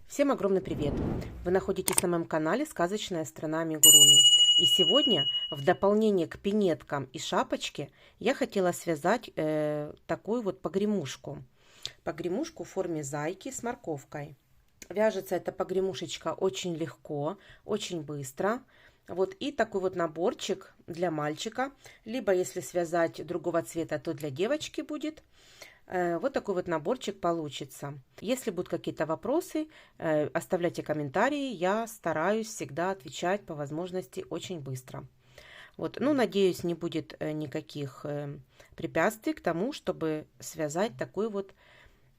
Всем огромный привет! Вы находитесь на моем канале «Сказочная страна Амигуруми». И сегодня, в дополнение к пинеткам и шапочке, я хотела связать такую вот погремушку. Погремушку в форме зайки с морковкой. Вяжется эта погремушечка очень легко, очень быстро. Вот и такой вот наборчик для мальчика. Либо если связать другого цвета, то для девочки будет. Вот такой вот наборчик получится. Если будут какие-то вопросы, оставляйте комментарии. Я стараюсь всегда отвечать по возможности очень быстро. Вот, ну, надеюсь, не будет никаких препятствий к тому, чтобы связать такую вот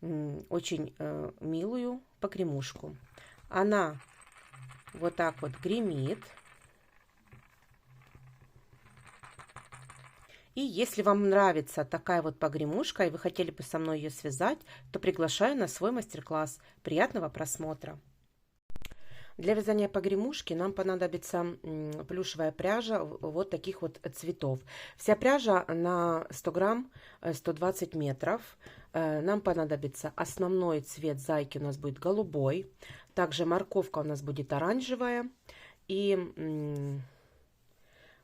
очень милую погремушку. Она вот так вот гремит. И если вам нравится такая вот погремушка, и вы хотели бы со мной ее связать, то приглашаю на свой мастер-класс. Приятного просмотра! Для вязания погремушки нам понадобится плюшевая пряжа вот таких вот цветов. Вся пряжа на 100 грамм 120 метров. Нам понадобится основной цвет зайки, у нас будет голубой. Также морковка у нас будет оранжевая. И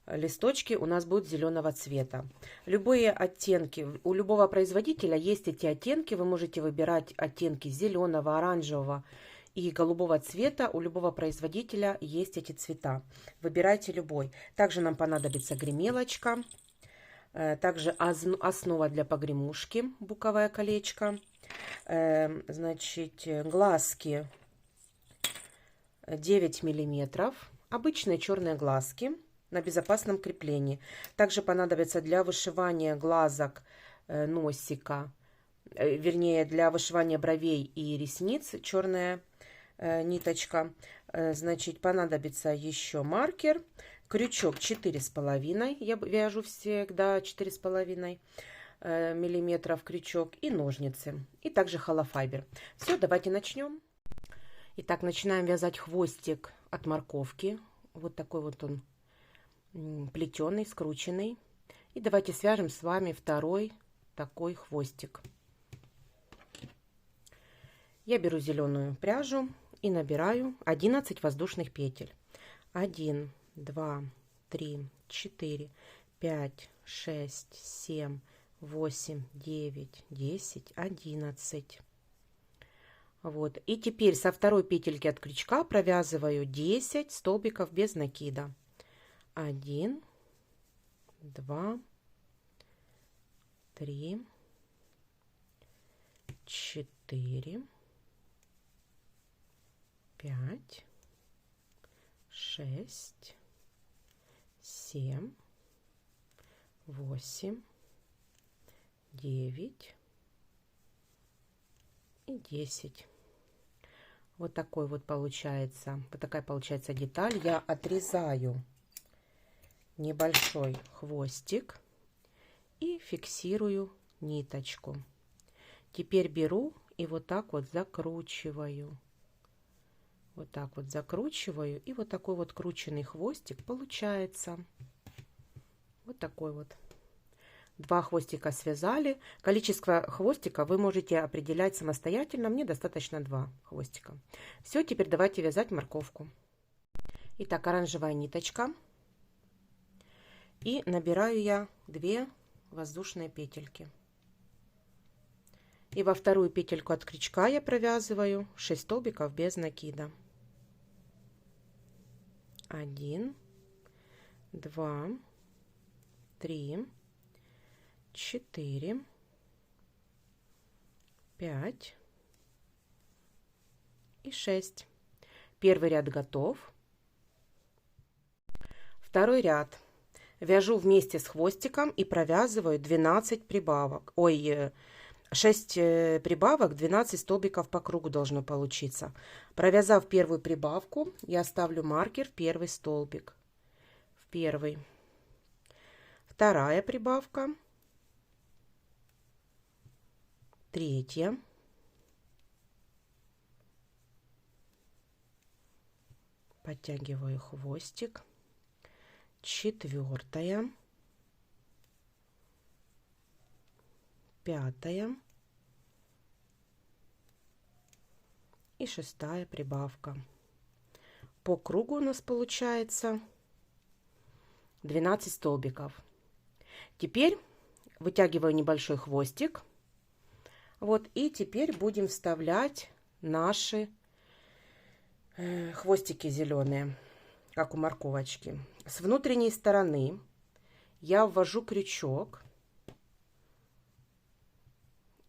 листочки у нас будут зеленого цвета. Любые оттенки, у любого производителя есть эти оттенки. Вы можете выбирать оттенки зеленого, оранжевого и голубого цвета. У любого производителя есть эти цвета. Выбирайте любой. Также нам понадобится гремелочка. Также основа для погремушки, буковое колечко. Значит, глазки 9 миллиметров. Обычные черные глазки на безопасном креплении. Также понадобится для вышивания глазок, носика, вернее для вышивания бровей и ресниц черная ниточка. Значит, понадобится еще маркер, крючок 4,5, я вяжу всегда 4,5 миллиметров крючок, и ножницы, и также холофайбер. Все, давайте начнем. Итак, начинаем вязать хвостик от морковки. Вот такой вот он плетеный, скрученный. И давайте свяжем с вами второй такой хвостик. Я беру зеленую пряжу и набираю 11 воздушных петель. 1, 2, 3, 4, 5, 6, 7, 8, 9, 10, 11. Вот. И теперь со второй петельки от крючка провязываю 10 столбиков без накида. 1, 2, 3, 4, 5, 6, 7, 8, 9 и 10. Вот такой вот получается, вот такая получается деталь. Я отрезаю небольшой хвостик и фиксирую ниточку. Теперь беру и вот так вот закручиваю. Вот так вот закручиваю, и вот такой вот крученный хвостик получается. Вот такой вот. Два хвостика связали. Количество хвостика вы можете определять самостоятельно. Мне достаточно 2 хвостика. Все, теперь давайте вязать морковку. Итак, оранжевая ниточка. И набираю я 2 воздушные петельки. И во вторую петельку от крючка я провязываю 6 столбиков без накида. 1, 2, 3, 4, 5 и 6. Первый ряд готов. Второй ряд вяжу вместе с хвостиком и провязываю 12 прибавок. 6 прибавок, 12 столбиков по кругу должно получиться. Провязав первую прибавку, я ставлю маркер в первый столбик. В первый. Вторая прибавка. Третья. Подтягиваю хвостик. Четвертая. Пятая и 6-я прибавка. По кругу у нас получается 12 столбиков. Теперь вытягиваю небольшой хвостик. Вот, и теперь будем вставлять наши хвостики зеленые, как у морковочки. С внутренней стороны я ввожу крючок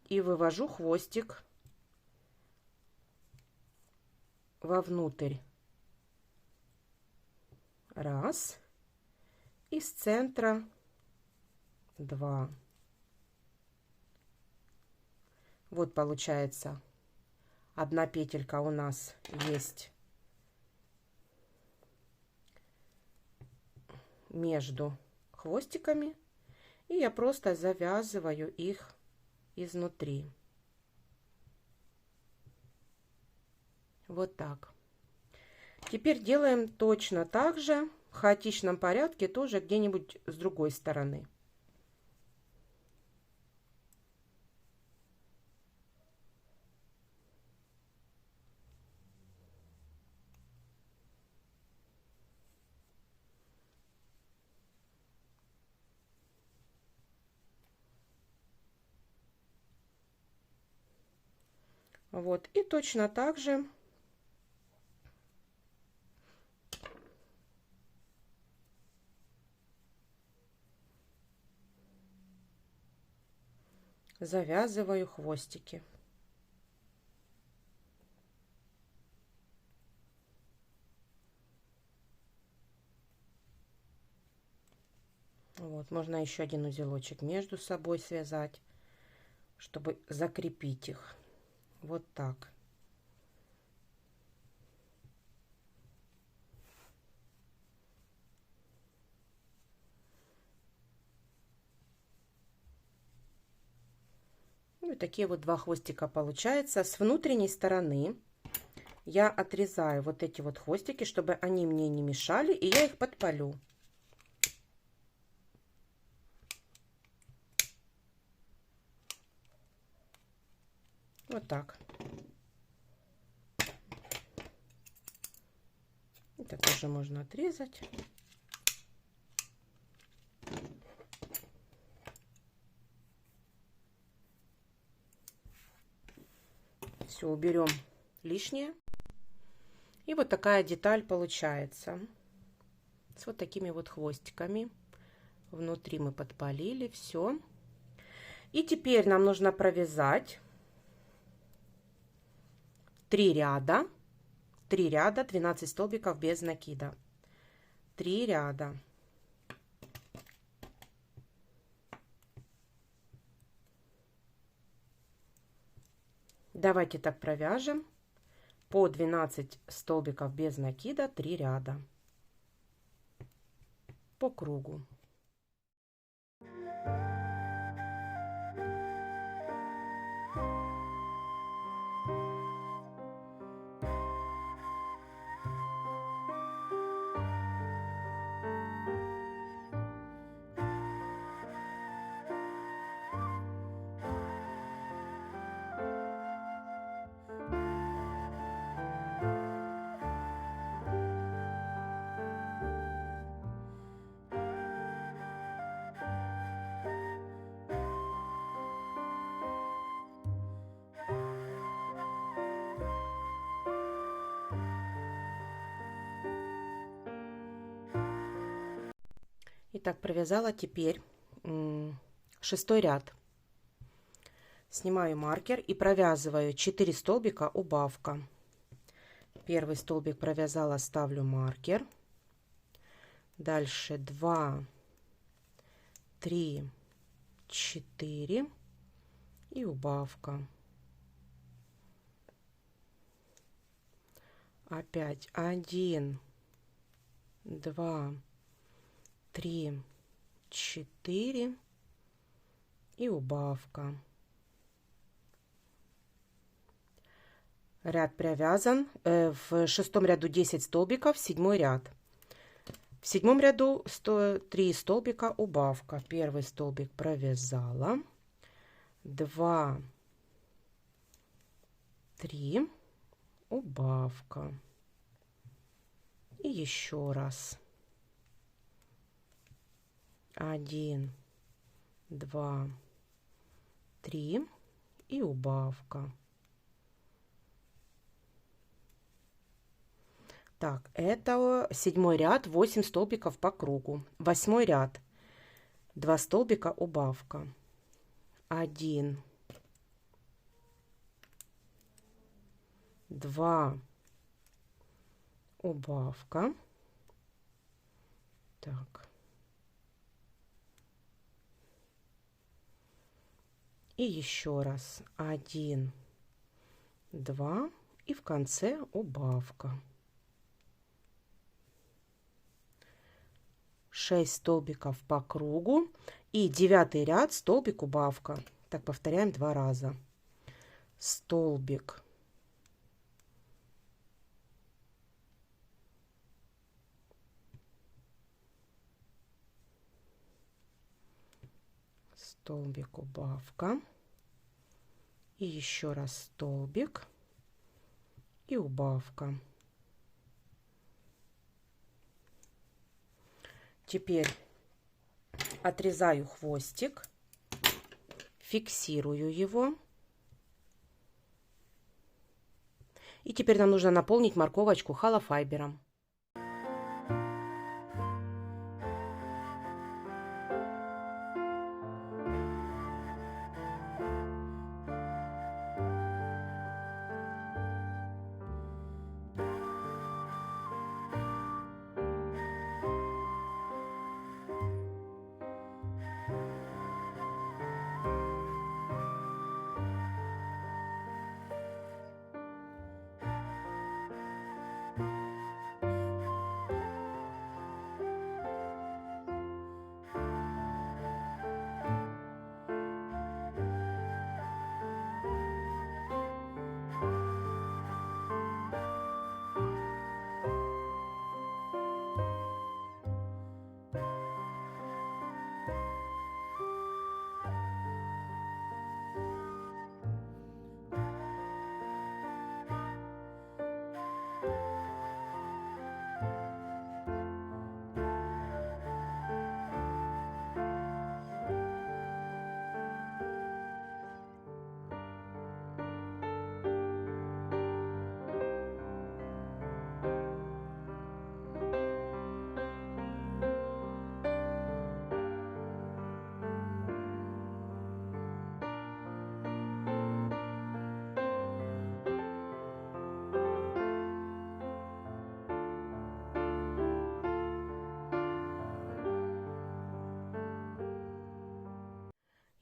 и вывожу хвостик вовнутрь. Раз. И с центра 2. Вот получается, одна петелька у нас есть между хвостиками, и я просто завязываю их изнутри. Вот так. Теперь делаем точно так же, в хаотичном порядке, тоже где-нибудь с другой стороны. Вот, и точно так же завязываю хвостики. Вот, можно еще один узелочек между собой связать, чтобы закрепить их. Вот так. Вот такие вот два хвостика получается. С внутренней стороны я отрезаю вот эти вот хвостики, чтобы они мне не мешали, и я их подпалю. Вот так. Это тоже можно отрезать. Все, уберем лишнее. И вот такая деталь получается. С вот такими вот хвостиками. Внутри мы подпалили, все. И теперь нам нужно провязать 3 ряда. 3 ряда, 12 столбиков без накида. 3 ряда. Давайте так провяжем. По 12 столбиков без накида, 3 ряда. По кругу. Итак, провязала теперь 6-й ряд. Снимаю маркер и провязываю 4 столбика убавка. Первый столбик провязала, ставлю маркер. Дальше 2, 3, 4 и убавка. Опять 1, 2, 3, 4 и убавка. Ряд провязан. В 6-м ряду 10 столбиков, 7-й ряд. В 7-м ряду 3 столбика убавка. Первый столбик провязала. 2, 3, убавка. И еще раз. 1, 2, 3 и убавка. Так, это 7-й ряд, 8 столбиков по кругу. 8-й ряд, 2 столбика убавка. 1, 2, убавка. Так. И еще раз. 1, 2 и в конце убавка. 6 столбиков по кругу и 9-й ряд, столбик убавка. Так, повторяем 2 раза. Столбик, столбик, убавка. И еще раз столбик и убавка. Теперь отрезаю хвостик, фиксирую его. И теперь нам нужно наполнить морковочку холофайбером.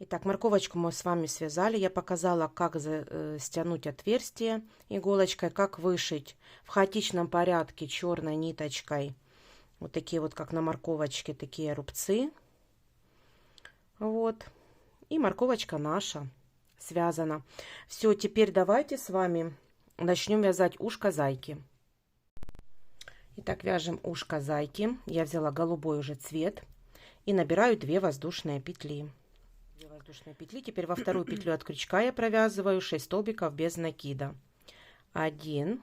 Итак, морковочку мы с вами связали. Я показала, как стянуть отверстие иголочкой, как вышить в хаотичном порядке черной ниточкой. Вот такие вот, как на морковочке, такие рубцы. Вот. И морковочка наша связана. Все, теперь давайте с вами начнем вязать ушко зайки. Итак, вяжем ушко зайки. Я взяла голубой уже цвет и набираю 2 воздушные петли. Воздушные петли. Теперь во вторую петлю от крючка я провязываю 6 столбиков без накида. 1,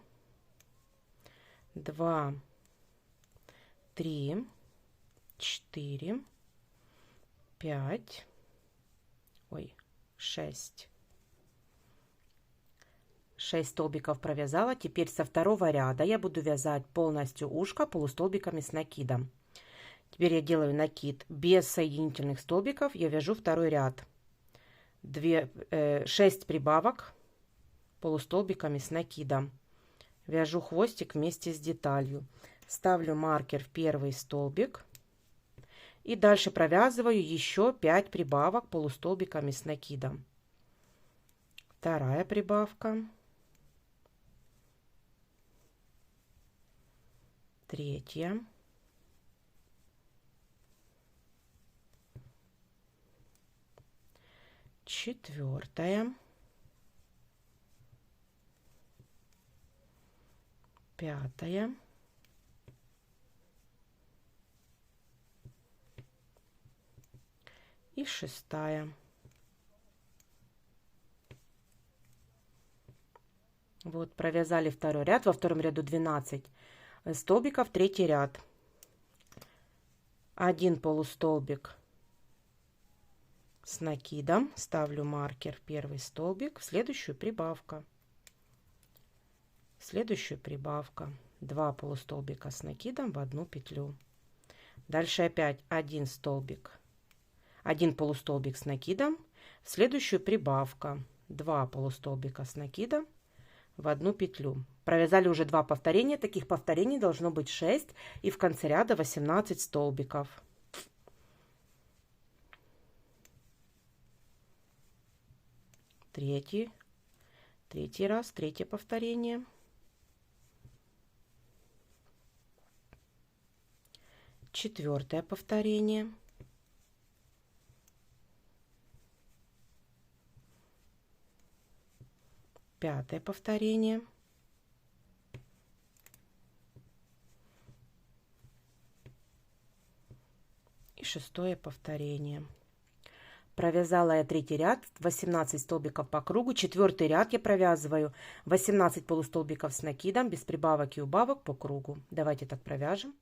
2, 3, 4, 5, 6. 6 столбиков провязала. Теперь со второго ряда я буду вязать полностью ушко полустолбиками с накидом. Теперь я делаю накид без соединительных столбиков. Я вяжу второй ряд. 6 прибавок полустолбиками с накидом. Вяжу хвостик вместе с деталью. Ставлю маркер в первый столбик. И дальше провязываю еще 5 прибавок полустолбиками с накидом. Вторая прибавка. Третья. Четвертая. Пятая. И шестая. Вот, провязали второй ряд. Во втором ряду 12 столбиков, третий ряд. 1 полустолбик с накидом. Ставлю маркер в первый столбик, в следующую прибавка. В следующую прибавка. 2 полустолбика с накидом в одну петлю. Дальше опять 1 столбик. 1 полустолбик с накидом. В следующую прибавка. 2 полустолбика с накидом в одну петлю. Провязали уже 2 повторения. Таких повторений должно быть 6. И в конце ряда 18 столбиков. Третий раз, третье повторение. Четвертое повторение. Пятое повторение. И шестое повторение. Провязала я третий ряд, 18 столбиков по кругу. Четвертый ряд я провязываю 18 полустолбиков с накидом, без прибавок и убавок по кругу. Давайте так провяжем.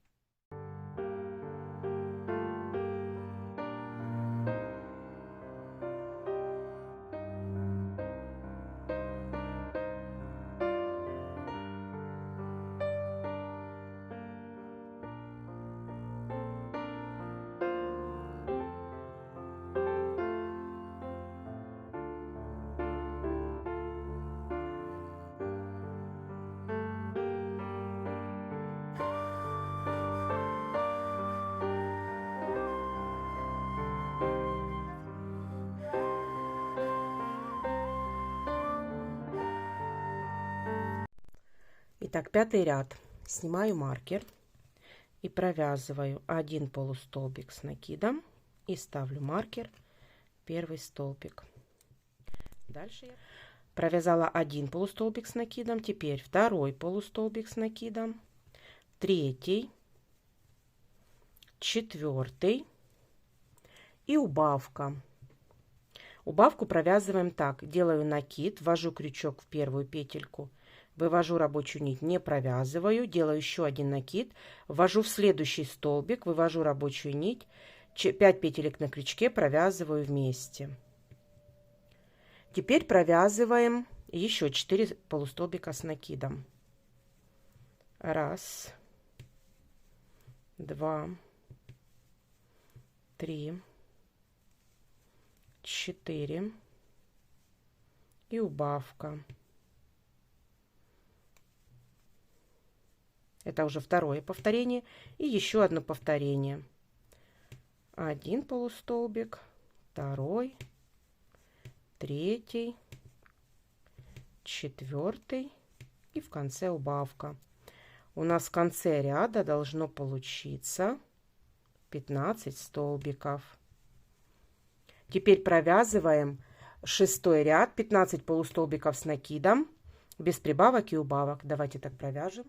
Итак, пятый ряд. Снимаю маркер и провязываю 1 полустолбик с накидом и ставлю маркер первый столбик. Дальше я провязала 1 полустолбик с накидом, теперь второй полустолбик с накидом, третий, четвертый и убавка. Убавку провязываем так: делаю накид, ввожу крючок в первую петельку, вывожу рабочую нить, не провязываю, делаю еще один накид, ввожу в следующий столбик, вывожу рабочую нить, 5 петелек на крючке провязываю вместе. Теперь провязываем еще 4 полустолбика с накидом. 1, 2, 3, 4 и убавка. Это уже второе повторение. И еще одно повторение. 1 полустолбик, второй, третий, четвертый и в конце убавка. У нас в конце ряда должно получиться 15 столбиков. Теперь провязываем шестой ряд, 15 полустолбиков с накидом, без прибавок и убавок. Давайте так провяжем.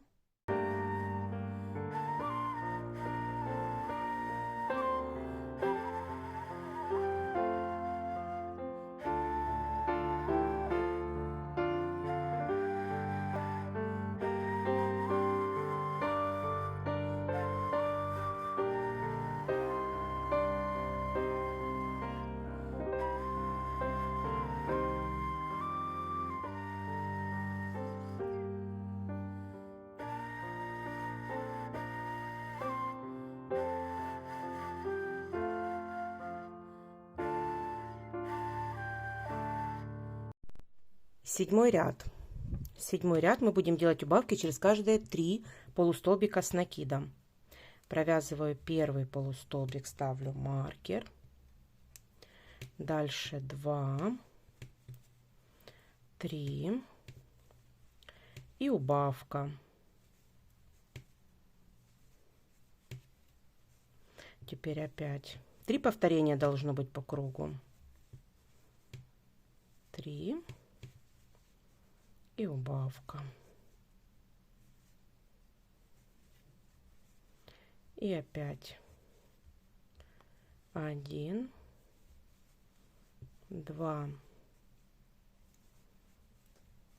Седьмой ряд. Седьмой ряд мы будем делать убавки через каждые 3 полустолбика с накидом. Провязываю первый полустолбик, ставлю маркер. Дальше 2, 3 и убавка. Теперь опять 3 повторения должно быть по кругу. 3 и убавка. И опять 1, 2,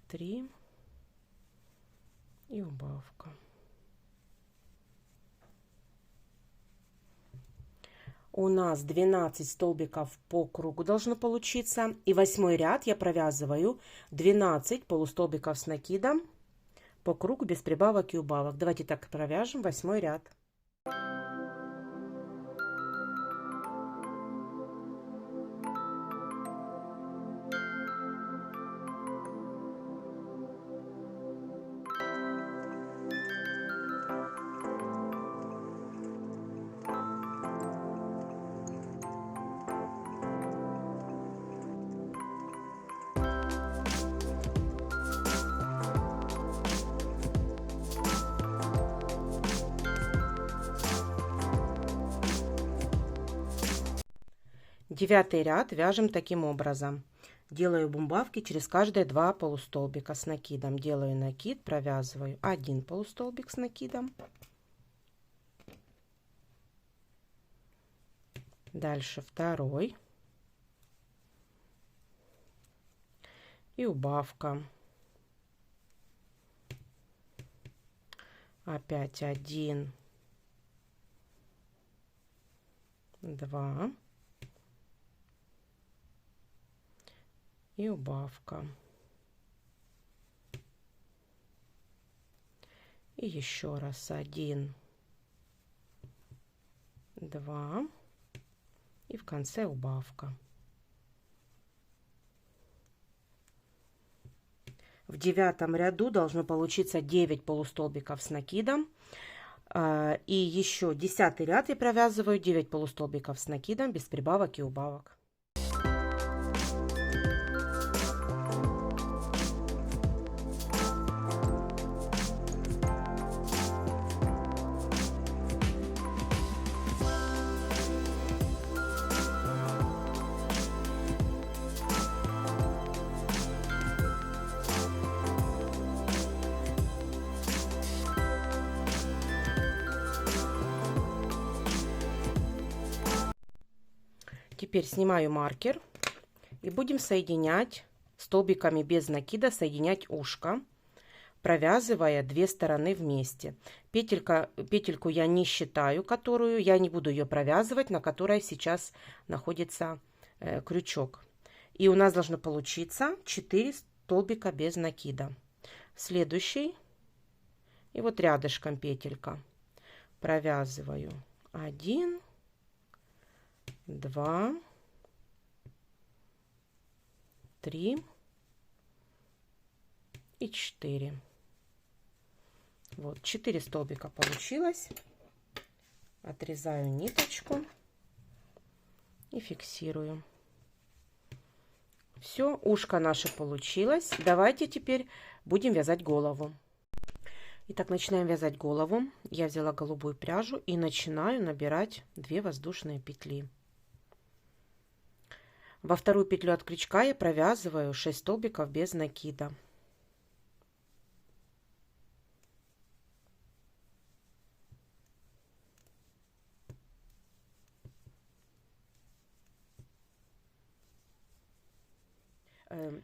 3 и убавка. У нас 12 столбиков по кругу должно получиться. И 8 ряд я провязываю 12 полустолбиков с накидом по кругу без прибавок и убавок. Давайте так провяжем 8 ряд. Девятый ряд вяжем таким образом. Делаю бумбавки через каждые 2 полустолбика с накидом. Делаю накид, провязываю 1 полустолбик с накидом. Дальше второй. И убавка. Опять 1, 2. И убавка. И еще раз 1, 2. И в конце убавка. В 9 ряду должно получиться 9 полустолбиков с накидом. И еще 10 ряд я провязываю 9 полустолбиков с накидом без прибавок и убавок. Теперь снимаю маркер и будем соединять столбиками без накида, соединять ушко, провязывая 2 стороны вместе. Петельку я не считаю, которую я не буду ее провязывать, на которой сейчас находится крючок. И у нас должно получиться 4 столбика без накида. Следующий, и вот рядышком петелька, провязываю 1, 2, 3 и 4. Вот 4 столбика получилось. Отрезаю ниточку и фиксирую. Все, ушко наше получилось. Давайте теперь будем вязать голову. Итак, начинаем вязать голову. Я взяла голубую пряжу и начинаю набирать 2 воздушные петли. Во вторую петлю от крючка я провязываю 6 столбиков без накида.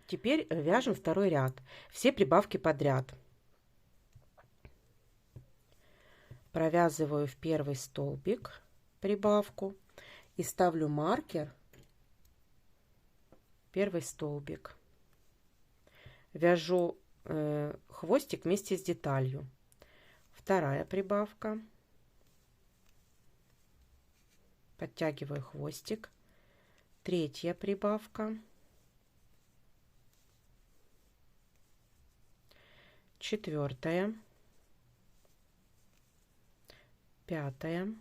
Теперь вяжем второй ряд. Все прибавки подряд. Провязываю в первый столбик прибавку и ставлю маркер. Первый столбик. Вяжу хвостик вместе с деталью. Вторая прибавка. Подтягиваю хвостик. Третья прибавка. Четвертая. Пятая.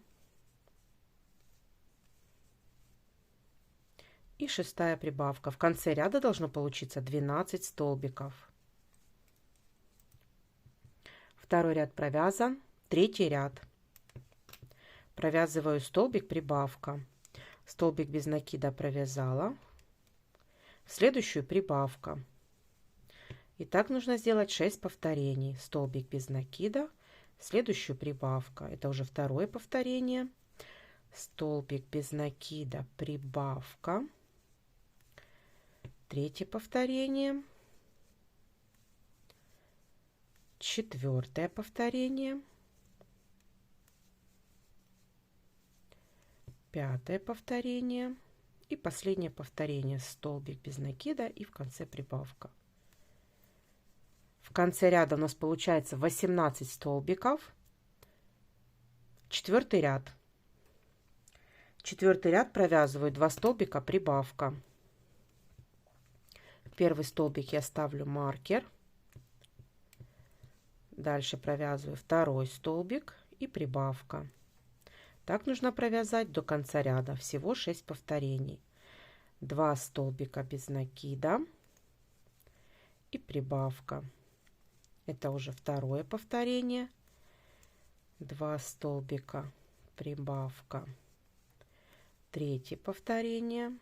И 6-я прибавка. В конце ряда должно получиться 12 столбиков. Второй ряд провязан. Третий ряд. Провязываю столбик, прибавка. Столбик без накида провязала. В следующую прибавка. И так нужно сделать 6 повторений. Столбик без накида. Следующую прибавка. Это уже второе повторение. Столбик без накида, прибавка. Третье повторение. 4 повторение, 5 повторение и последнее повторение, столбик без накида и в конце прибавка. В конце ряда у нас получается 18 столбиков. 4 ряд. 4 ряд провязываю 2 столбика, прибавка. В первый столбик я ставлю маркер. Дальше провязываю второй столбик и прибавка. Так нужно провязать до конца ряда. Всего 6 повторений. 2 столбика без накида и прибавка. Это уже второе повторение. 2 столбика, прибавка. Третье повторение.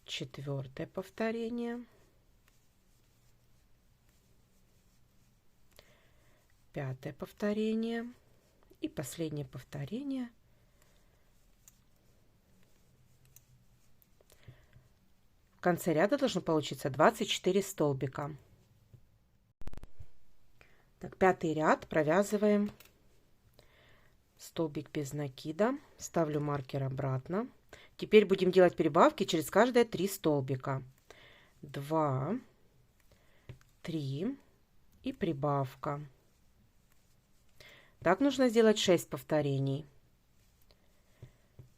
Четвертое повторение. Пятое повторение. И последнее повторение. В конце ряда должно получиться 24 столбика. Так, 5 ряд провязываем столбик без накида, ставлю маркер обратно. Теперь будем делать прибавки через каждые 3 столбика. 2, 3 и прибавка. Так нужно сделать 6 повторений.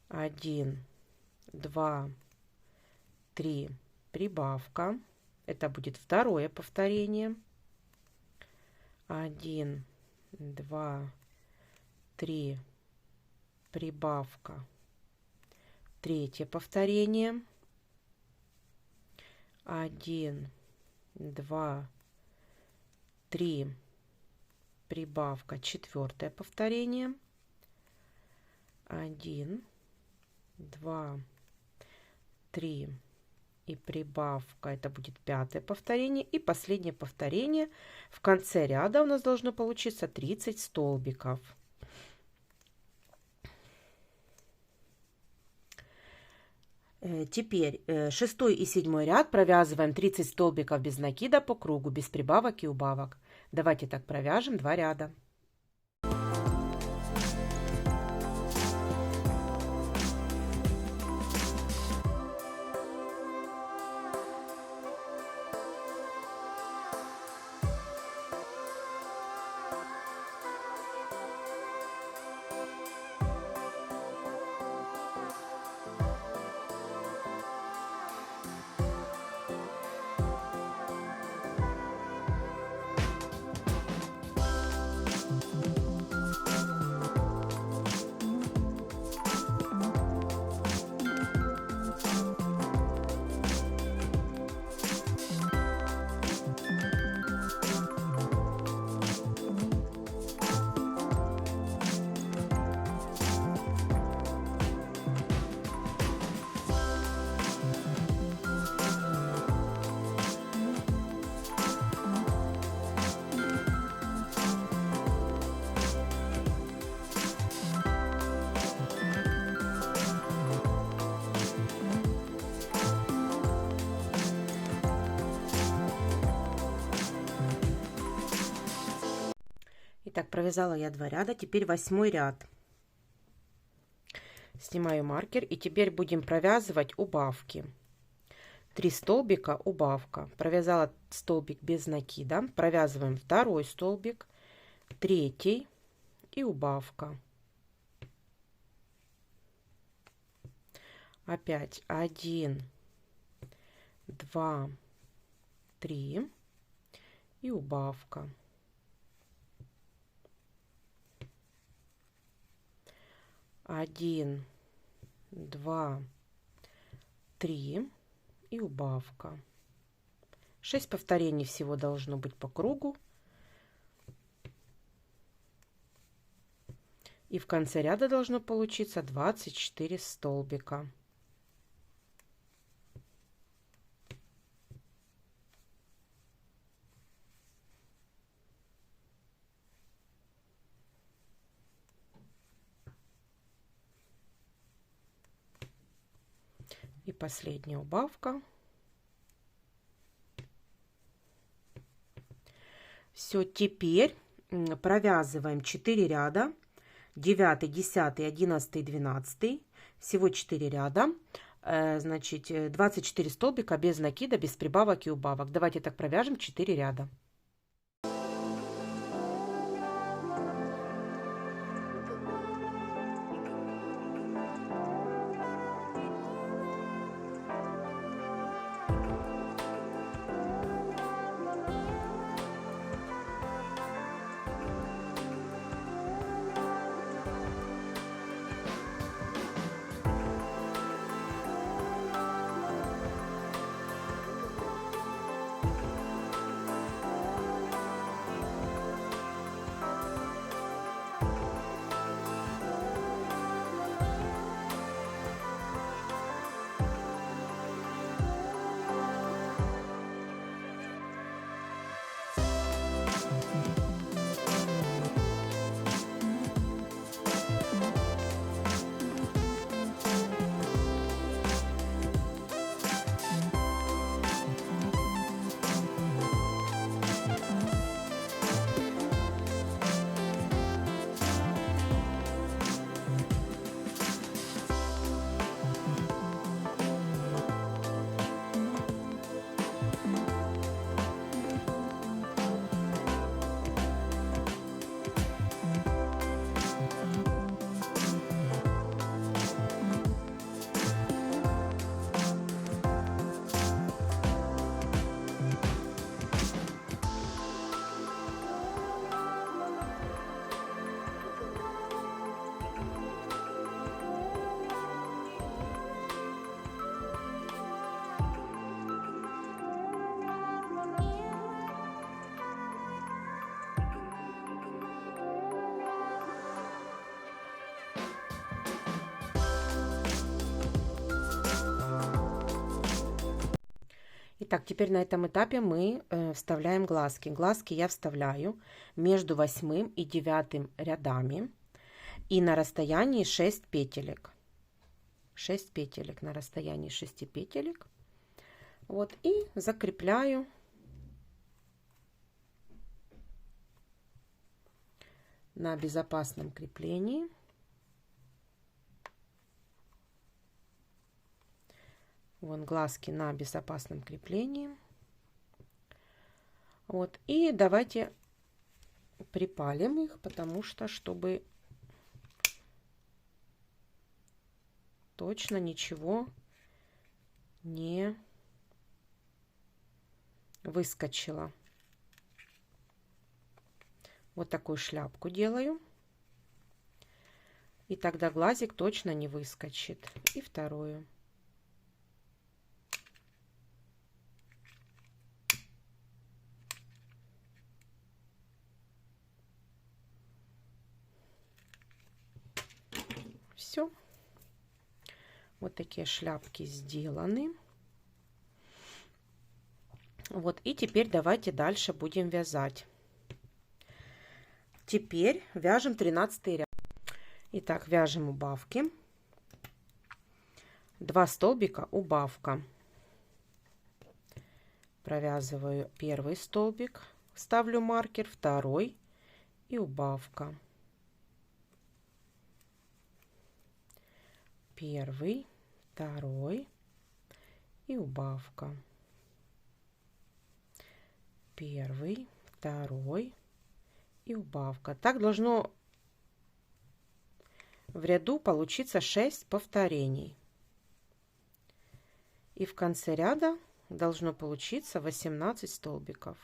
1, 2, 3, прибавка. Это будет второе повторение. 1, 2, 3, прибавка. Третье повторение. 1, 2, 3, прибавка. Четвертое повторение. 1, 2, 3 и прибавка. Это будет 5-е повторение. И последнее повторение. В конце ряда у нас должно получиться 30 столбиков. Теперь 6 и 7 ряд провязываем 30 столбиков без накида по кругу, без прибавок и убавок. Давайте так провяжем 2 ряда. Итак, провязала я 2 ряда, теперь 8 ряд. Снимаю маркер и теперь будем провязывать убавки. 3 столбика, убавка. Провязала столбик без накида, провязываем второй столбик, третий и убавка. Опять 1, 2, 3 и убавка. 1, 2, 3 и убавка. 6 повторений всего должно быть по кругу. И в конце ряда должно получиться 24 столбика. И последняя убавка. Все, теперь провязываем 4 ряда, 9, 10, 11, 12, всего 4 ряда, значит 24 столбика без накида, без прибавок и убавок. Давайте так провяжем 4 ряда. Итак, теперь на этом этапе мы вставляем глазки. Глазки я вставляю между 8 и 9 рядами и на расстоянии 6 петелек. 6 петелек на расстоянии 6 петелек. Вот, и закрепляю на безопасном креплении. Вон глазки на безопасном креплении. Вот, и давайте припалим их, потому что, чтобы точно ничего не выскочило. Вот такую шляпку делаю. И тогда глазик точно не выскочит. И вторую. Все. Вот такие шляпки сделаны. Вот, и теперь давайте дальше будем вязать. Теперь вяжем 13 ряд. Итак, вяжем убавки. 2 столбика убавка. Провязываю первый столбик, ставлю маркер, второй и убавка. Первый, второй и убавка. Первый, второй и убавка. Так должно в ряду получиться 6 повторений. И в конце ряда должно получиться 18 столбиков.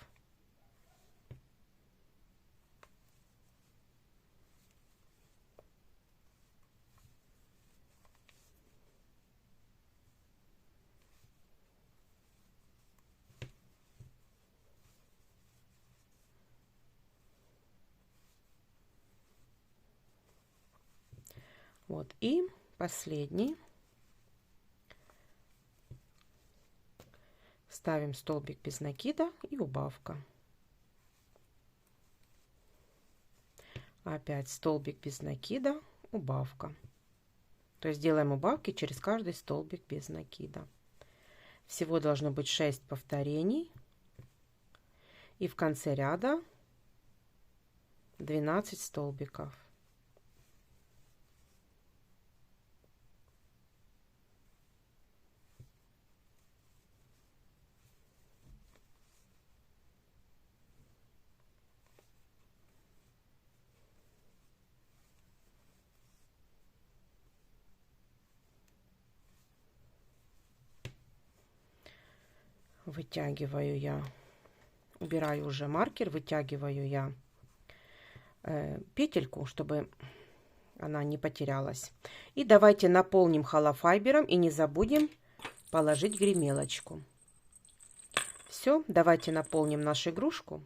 Вот, и последний. Ставим столбик без накида и убавка. Опять столбик без накида, убавка. То есть делаем убавки через каждый столбик без накида. Всего должно быть 6 повторений. И в конце ряда 12 столбиков. Вытягиваю я, убираю уже маркер, вытягиваю я петельку, чтобы она не потерялась. И давайте наполним холофайбером и не забудем положить гремелочку. Все, давайте наполним нашу игрушку.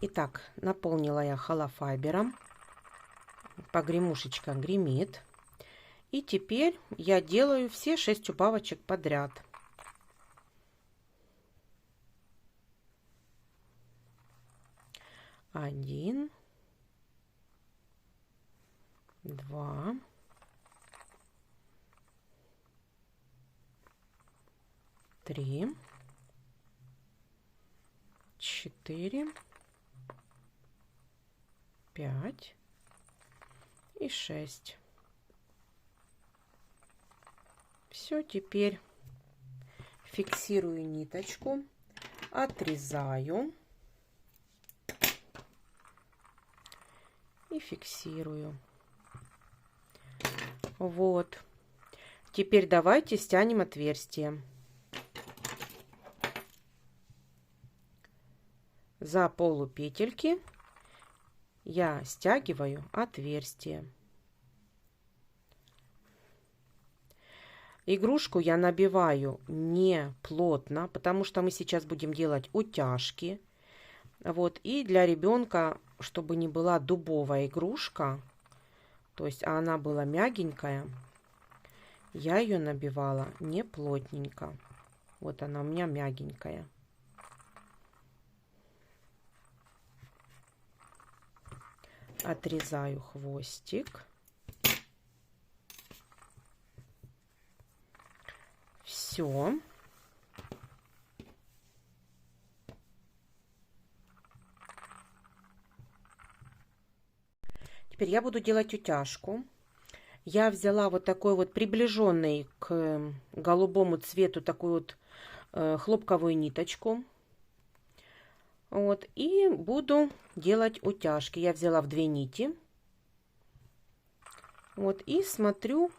Итак, наполнила я холофайбером. Погремушечка гремит. И теперь я делаю все 6 убавочек подряд. Один, два, три, 4, 5 и 6. Все, теперь фиксирую ниточку, отрезаю и фиксирую. Вот. Теперь давайте стянем отверстие. За полупетельки я стягиваю отверстие. Игрушку я набиваю не плотно, потому что мы сейчас будем делать утяжки. Вот, и для ребенка, чтобы не была дубовая игрушка, то есть она была мягенькая, я ее набивала не плотненько. Вот она у меня мягенькая. Отрезаю хвостик. Все. Теперь я буду делать утяжку. Я взяла вот такой вот приближенный к голубому цвету такую вот хлопковую ниточку. Вот, и буду делать утяжки. Я взяла в 2 нити. Вот, и смотрю.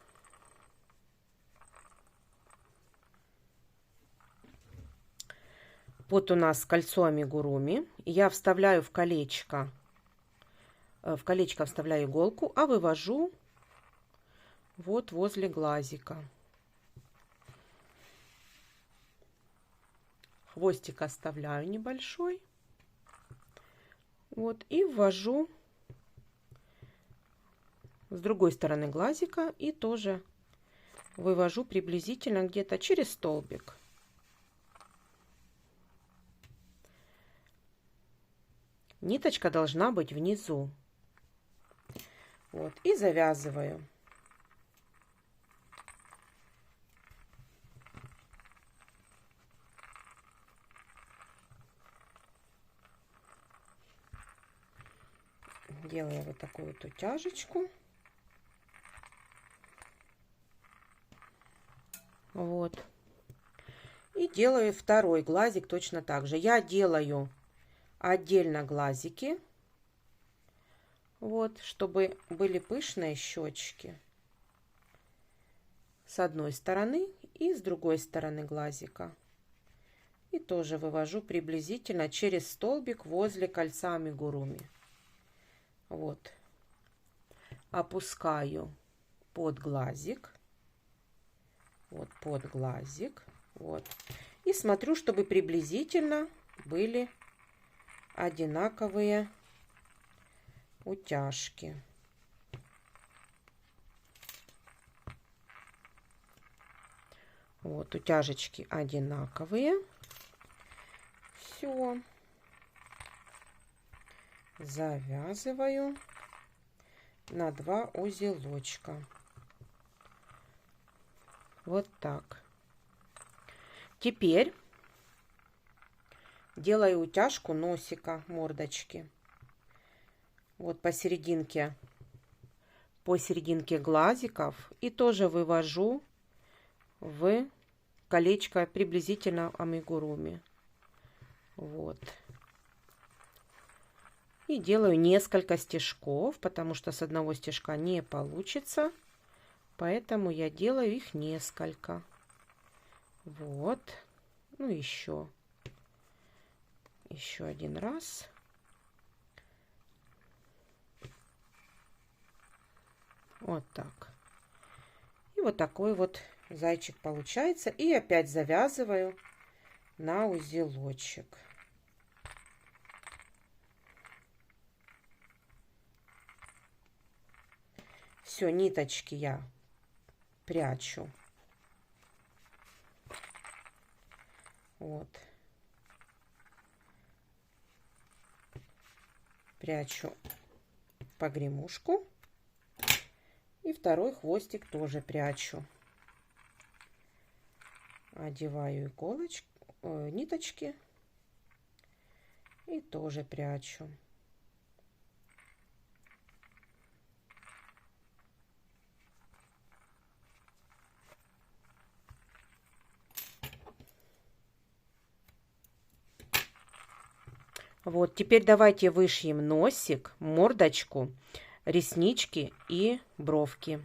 Вот у нас кольцо амигуруми. Я вставляю в колечко. В колечко вставляю иголку, а вывожу вот возле глазика. Хвостик оставляю небольшой. Вот, и ввожу с другой стороны глазика и тоже вывожу приблизительно где-то через столбик. Ниточка должна быть внизу. Вот, и завязываю. Делаю вот такую вот утяжечку. Вот. И делаю второй глазик точно так же. Я делаю отдельно глазики. Вот, чтобы были пышные щечки с одной стороны и с другой стороны глазика. И тоже вывожу приблизительно через столбик возле кольца амигуруми. Вот. Опускаю под глазик. Вот под глазик. Вот. И смотрю, чтобы приблизительно были одинаковые утяжки. Вот, утяжечки одинаковые. Все. Завязываю на 2 узелочка. Вот так. Теперь делаю утяжку носика, мордочки. Вот посерединке глазиков. И тоже вывожу в колечко приблизительно амигуруми. Вот. И делаю несколько стежков, потому что с одного стежка не получится. Поэтому я делаю их несколько. Вот. Ну, еще один раз. Вот так. И вот такой вот зайчик получается. И опять завязываю на узелочек. Все, ниточки я прячу. Вот. Прячу погремушку. И второй хвостик тоже прячу. Одеваю иголочки, ниточки. И тоже прячу. Вот, теперь давайте вышьем носик, мордочку, реснички и бровки.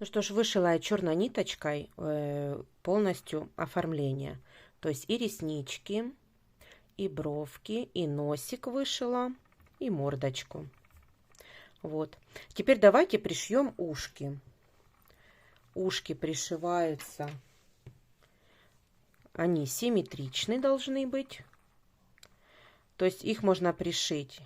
Ну что ж, вышила я черной ниточкой полностью оформление. То есть и реснички, и бровки, и носик вышила, и мордочку. Вот. Теперь давайте пришьем ушки. Ушки пришиваются, они симметричны должны быть. То есть их можно пришить.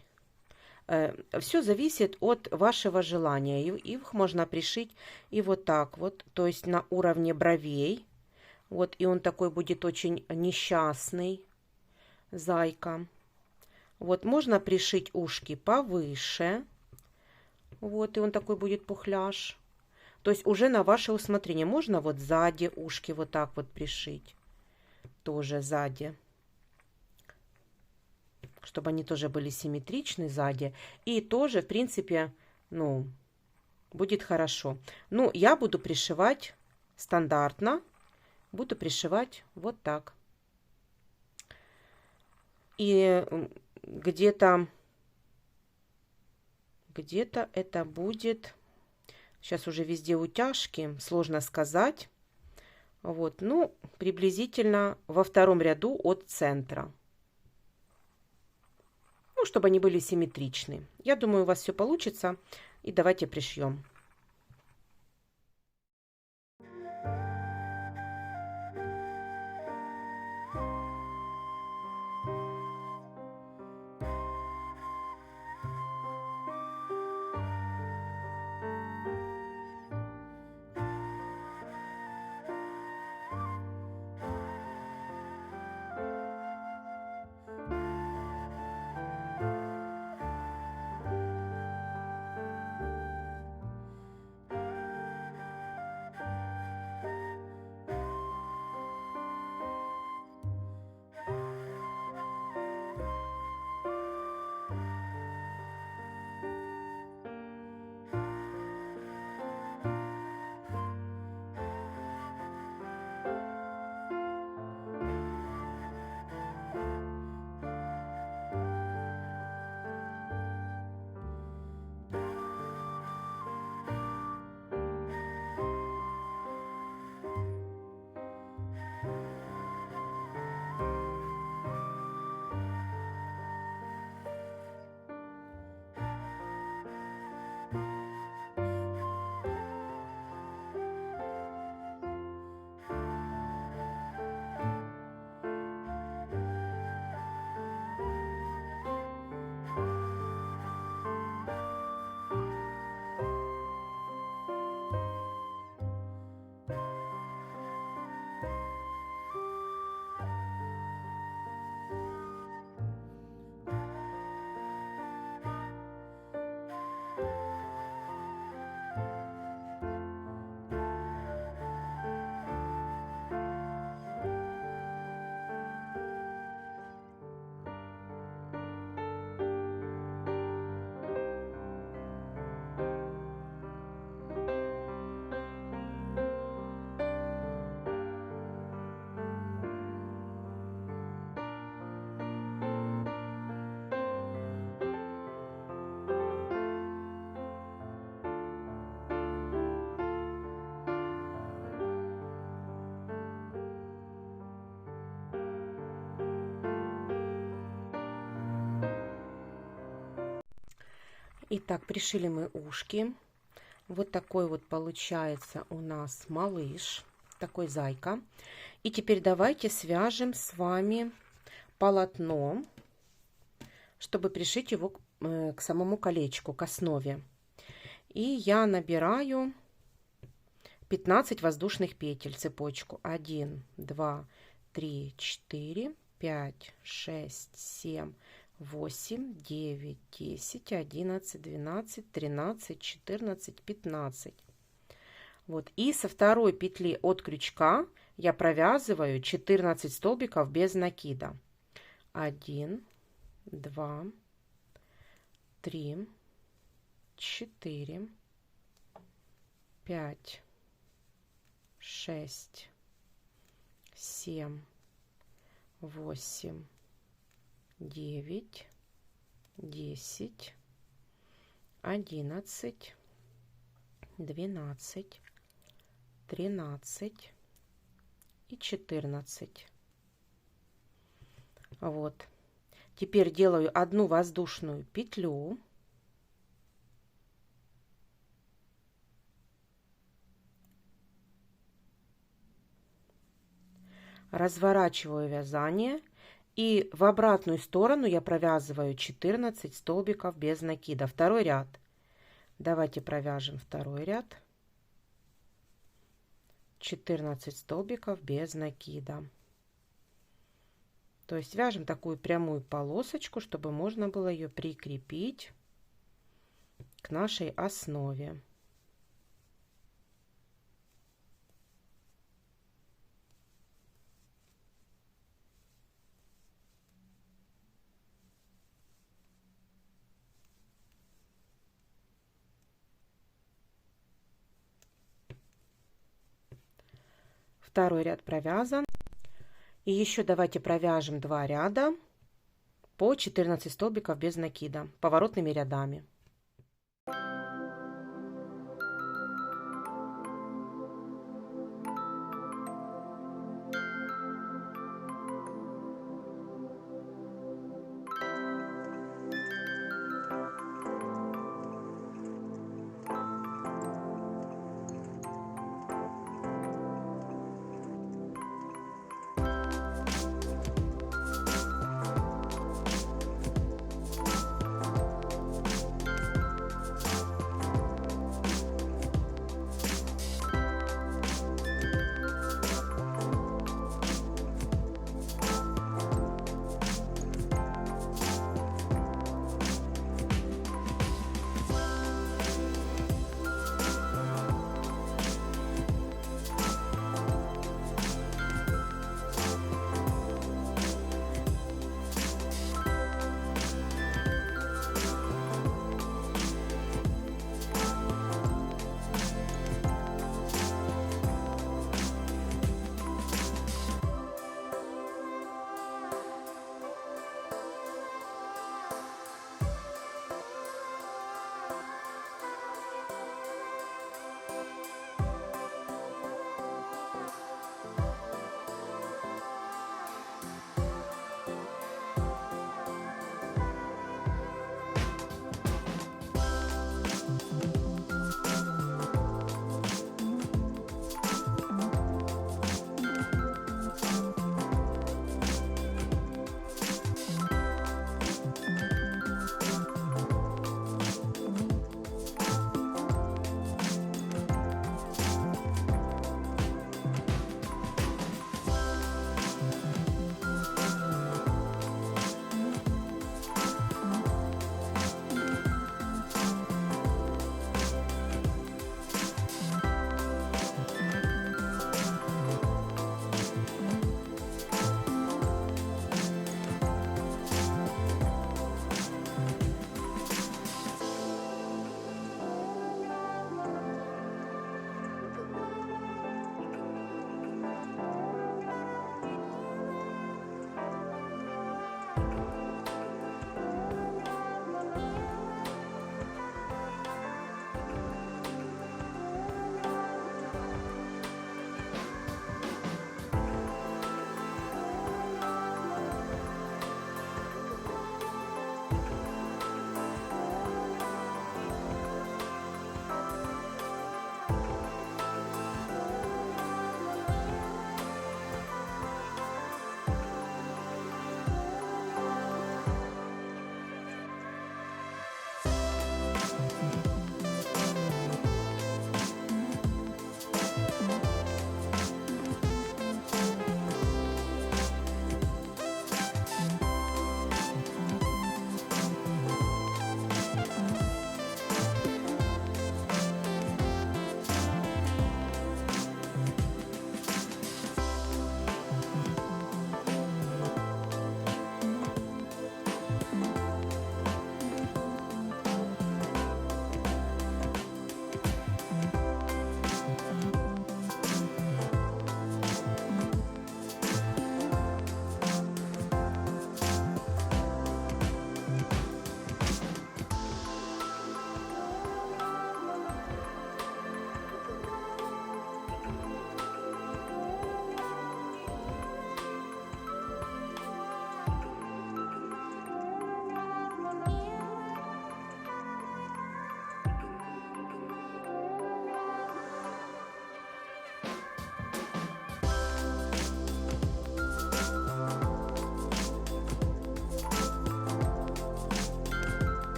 Все зависит от вашего желания. Их можно пришить и вот так вот. То есть на уровне бровей. Вот, и он такой будет очень несчастный, зайка. Вот, можно пришить ушки повыше. Вот, и он такой будет пухляж. То есть уже на ваше усмотрение. Можно вот сзади ушки вот так вот пришить. Тоже сзади. Чтобы они тоже были симметричны сзади. И тоже, в принципе, ну, будет хорошо. Ну, я буду пришивать стандартно. Буду пришивать вот так. И где-то это будет... Сейчас уже везде утяжки, сложно сказать. Вот, ну, приблизительно во втором ряду от центра. Ну, чтобы они были симметричны. Я думаю, у вас все получится. И давайте пришьем. Итак, пришили мы ушки. Вот такой вот получается у нас малыш, такой зайка. И теперь давайте свяжем с вами полотно, чтобы пришить его к самому колечку, к основе. И я набираю 15 воздушных петель, цепочку. 1, 2, 3, 4, 5, 6, 7, 8, 9, 10, 11, 12, 13, 14, 15. Вот. И со второй петли от крючка я провязываю 14 столбиков без накида. 1, 2, 3, 4, 5, 6, 7, 8, 9, 10, 11, 12, 13 и 14. Вот. Теперь делаю одну воздушную петлю. Разворачиваю вязание. И в обратную сторону я провязываю 14 столбиков без накида. Второй ряд. Давайте провяжем второй ряд. 14 столбиков без накида. То есть вяжем такую прямую полосочку, чтобы можно было ее прикрепить к нашей основе. Второй ряд провязан. И еще давайте провяжем 2 ряда по 14 столбиков без накида поворотными рядами.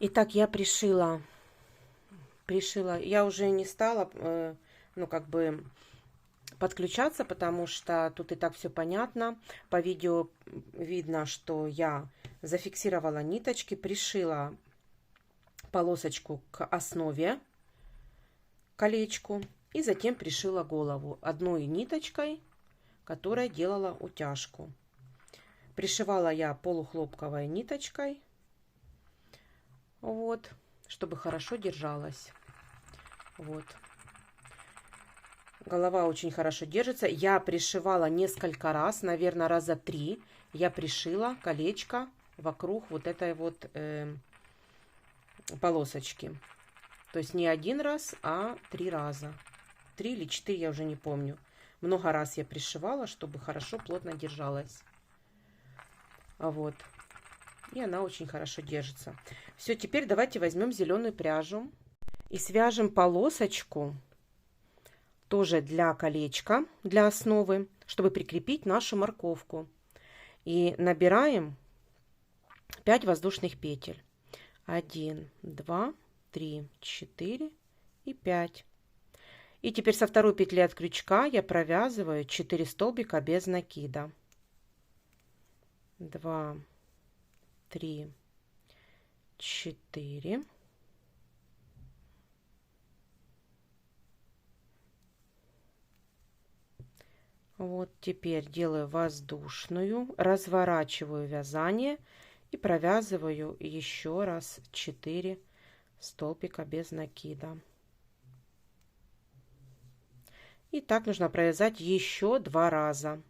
Итак, я пришила, я уже не стала, ну, как бы подключаться, потому что тут и так все понятно. По видео видно, что я зафиксировала ниточки, пришила полосочку к основе, колечку, и затем пришила голову одной ниточкой, которая делала утяжку. Пришивала я полухлопковой ниточкой, вот, чтобы хорошо держалась. Вот. Голова очень хорошо держится. Я пришивала несколько раз, наверное, раза 3. Я пришила колечко вокруг вот этой вот полосочки. То есть не 1 раз, а 3 раза. 3 или 4, я уже не помню. Много раз я пришивала, чтобы хорошо, плотно держалась. Вот. И она очень хорошо держится. Все, теперь давайте возьмем зеленую пряжу и свяжем полосочку тоже для колечка, для основы, чтобы прикрепить нашу морковку. И набираем 5 воздушных петель. 1, 2, 3, 4 и 5. И теперь со второй петли от крючка я провязываю 4 столбика без накида. 2, 3, 4. Вот теперь делаю воздушную, разворачиваю вязание и провязываю еще раз 4 столбика без накида. И так нужно провязать еще 2 раза,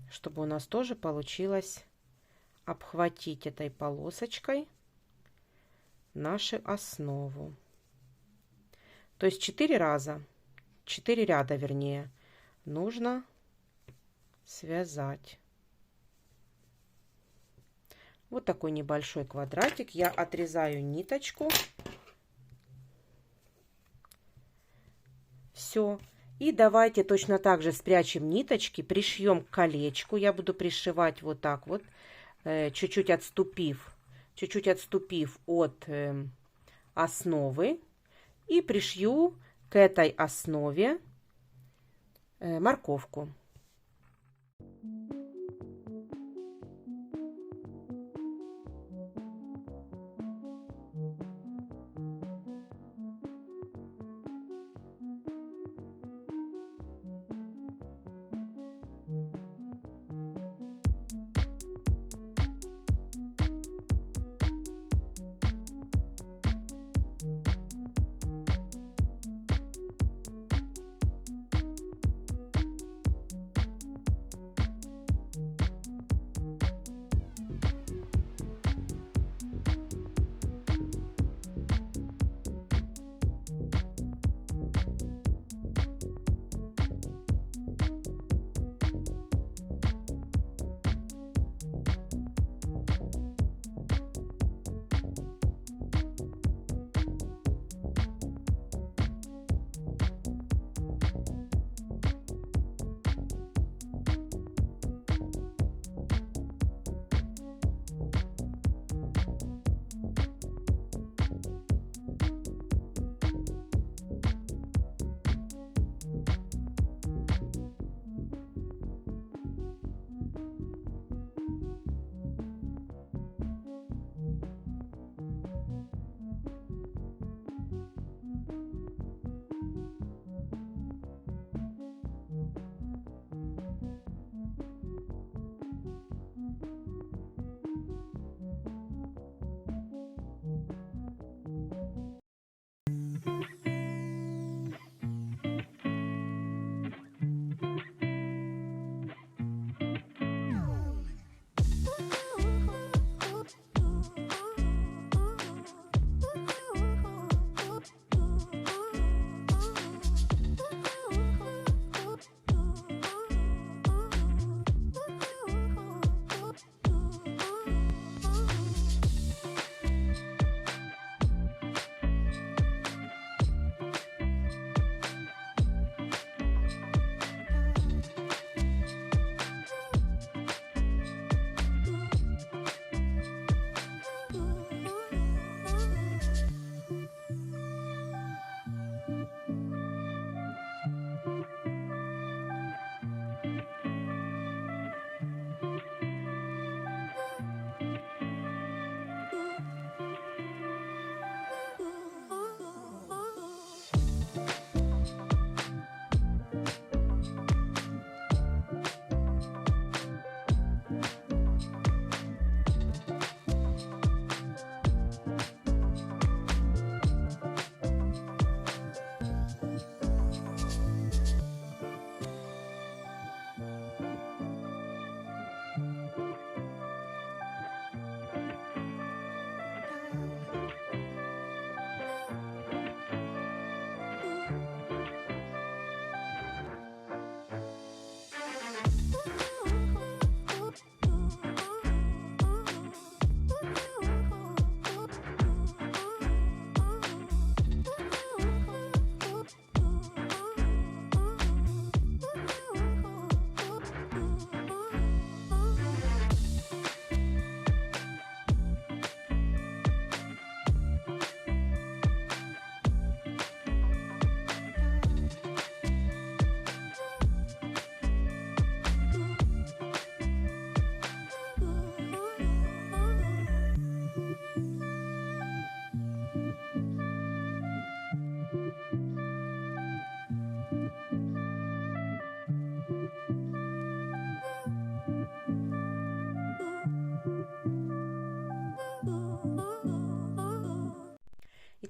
чтобы у нас тоже получилось обхватить этой полосочкой нашу основу. То есть 4 раза, 4 ряда вернее, нужно связать. Вот такой небольшой квадратик. Я отрезаю ниточку. Все. И давайте точно так же спрячем ниточки, пришьем к колечку. Я буду пришивать вот так вот, чуть-чуть отступив от основы. И пришью к этой основе морковку.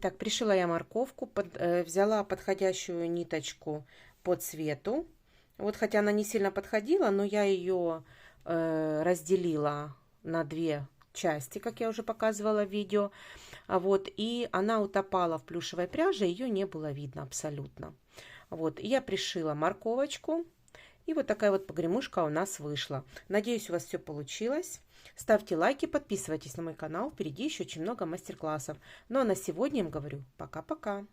Итак, пришила я морковку, взяла подходящую ниточку по цвету. Вот, хотя она не сильно подходила, но я ее разделила на две части, как я уже показывала в видео. Вот, и она утопала в плюшевой пряже, ее не было видно абсолютно. Вот, я пришила морковочку. И вот такая вот погремушка у нас вышла. Надеюсь, у вас все получилось. Ставьте лайки, подписывайтесь на мой канал. Впереди еще очень много мастер-классов. Ну а на сегодня я им говорю пока-пока.